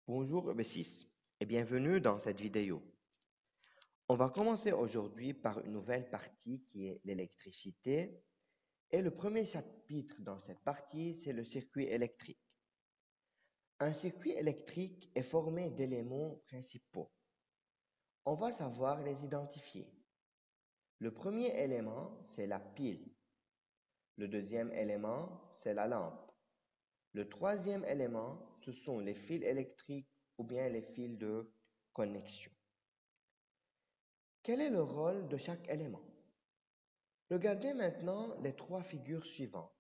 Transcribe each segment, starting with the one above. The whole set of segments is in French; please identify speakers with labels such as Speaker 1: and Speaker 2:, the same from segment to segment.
Speaker 1: Bonjour EB6 et bienvenue dans cette vidéo. On va commencer aujourd'hui par une nouvelle partie qui est l'électricité et le premier chapitre dans cette partie, c'est le circuit électrique. Un circuit électrique est formé d'éléments principaux. On va savoir les identifier. Le premier élément, c'est la pile. Le deuxième élément, c'est la lampe. Le troisième élément, ce sont les fils électriques ou bien les fils de connexion. Quel est le rôle de chaque élément? Regardez maintenant les trois figures suivantes.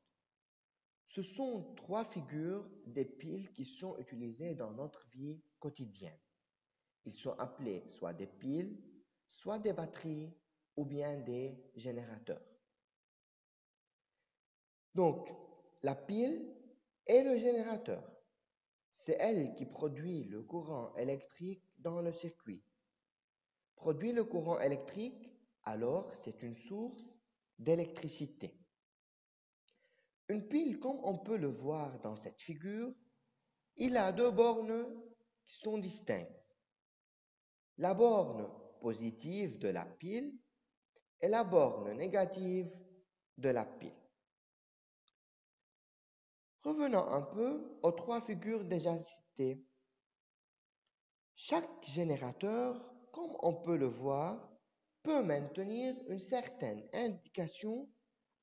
Speaker 1: Ce sont trois figures des piles qui sont utilisées dans notre vie quotidienne. Ils sont appelés soit des piles, soit des batteries ou bien des générateurs. Donc, la pile est le générateur. C'est elle qui produit le courant électrique dans le circuit. Produit le courant électrique, alors c'est une source d'électricité. Une pile, comme on peut le voir dans cette figure, il a deux bornes qui sont distinctes. La borne positive de la pile et la borne négative de la pile. Revenons un peu aux trois figures déjà citées. Chaque générateur, comme on peut le voir, peut maintenir une certaine indication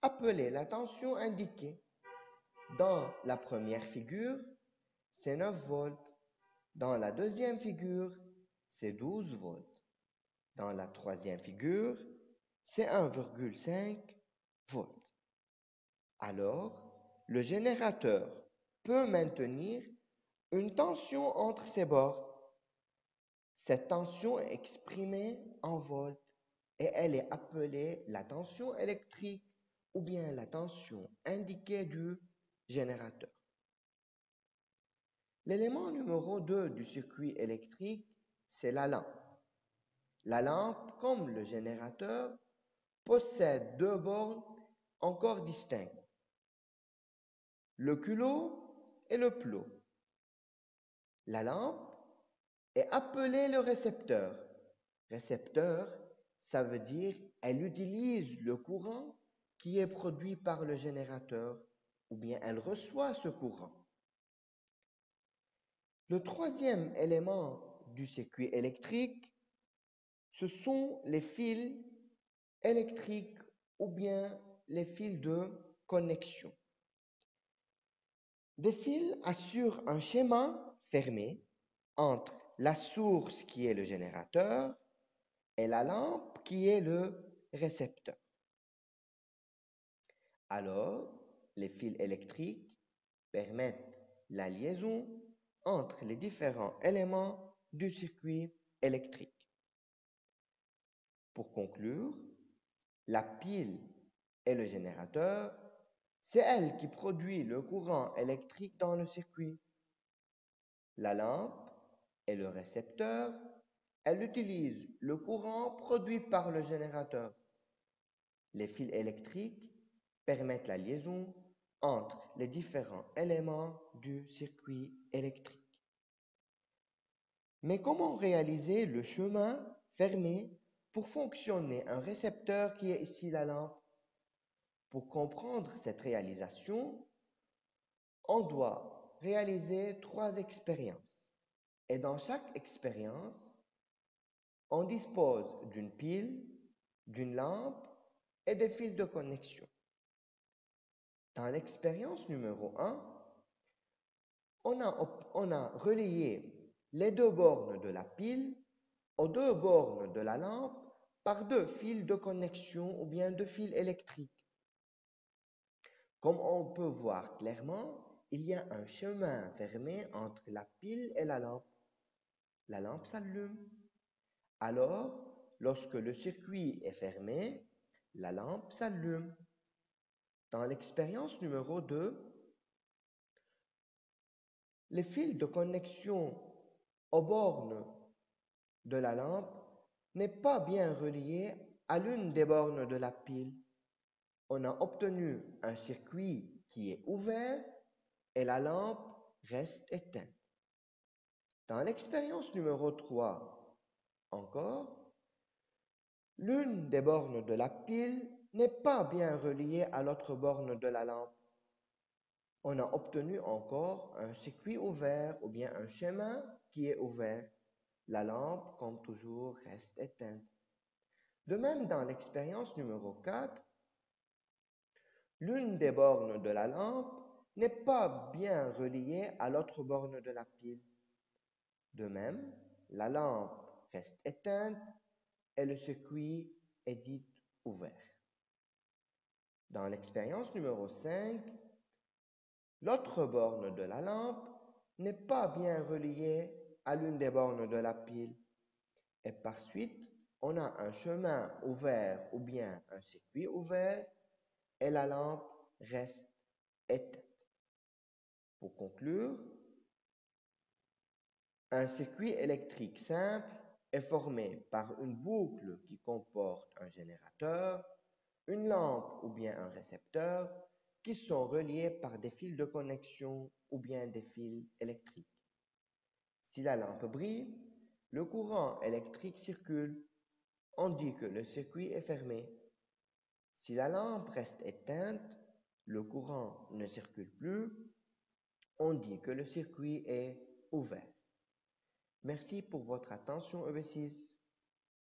Speaker 1: appelée la tension indiquée. Dans la première figure, c'est 9 volts. Dans la deuxième figure, c'est 12 volts. Dans la troisième figure, c'est 1,5 volts. Alors, le générateur peut maintenir une tension entre ses bords. Cette tension est exprimée en volts et elle est appelée la tension électrique ou bien la tension indiquée du générateur. L'élément numéro 2 du circuit électrique, c'est la lampe. La lampe, comme le générateur, possède deux bornes encore distinctes, le culot et le plot. La lampe est appelée le récepteur. Récepteur, ça veut dire elle utilise le courant qui est produit par le générateur ou bien elle reçoit ce courant. Le troisième élément du circuit électrique, ce sont les fils électriques ou bien les fils de connexion. Des fils assurent un schéma fermé entre la source qui est le générateur et la lampe qui est le récepteur. Alors, les fils électriques permettent la liaison entre les différents éléments du circuit électrique. Pour conclure, la pile et le générateur, c'est elle qui produit le courant électrique dans le circuit. La lampe et le récepteur, elle utilise le courant produit par le générateur. Les fils électriques permettent la liaison entre les différents éléments du circuit électrique. Mais comment réaliser le chemin fermé pour fonctionner un récepteur qui est ici la lampe? Pour comprendre cette réalisation, on doit réaliser trois expériences. Et dans chaque expérience, on dispose d'une pile, d'une lampe et des fils de connexion. Dans l'expérience numéro 1, on a relié les deux bornes de la pile aux deux bornes de la lampe par deux fils de connexion ou bien deux fils électriques. Comme on peut voir clairement, il y a un chemin fermé entre la pile et la lampe. La lampe s'allume. Alors, lorsque le circuit est fermé, la lampe s'allume. Dans l'expérience numéro 2, les fils de connexion aux bornes de la lampe n'est pas bien relié à l'une des bornes de la pile. On a obtenu un circuit qui est ouvert et la lampe reste éteinte. Dans l'expérience numéro 3, encore, l'une des bornes de la pile n'est pas bien reliée à l'autre borne de la lampe. On a obtenu encore un circuit ouvert ou bien un chemin qui est ouvert. La lampe, comme toujours, reste éteinte. De même, dans l'expérience numéro 4, l'une des bornes de la lampe n'est pas bien reliée à l'autre borne de la pile. De même, la lampe reste éteinte et le circuit est dit ouvert. Dans l'expérience numéro 5, l'autre borne de la lampe n'est pas bien reliée à l'une des bornes de la pile. Et par suite, on a un chemin ouvert ou bien un circuit ouvert et la lampe reste éteinte. Pour conclure, un circuit électrique simple est formé par une boucle qui comporte un générateur, une lampe ou bien un récepteur qui sont reliés par des fils de connexion ou bien des fils électriques. Si la lampe brille, le courant électrique circule. On dit que le circuit est fermé. Si la lampe reste éteinte, le courant ne circule plus. On dit que le circuit est ouvert. Merci pour votre attention, EB6.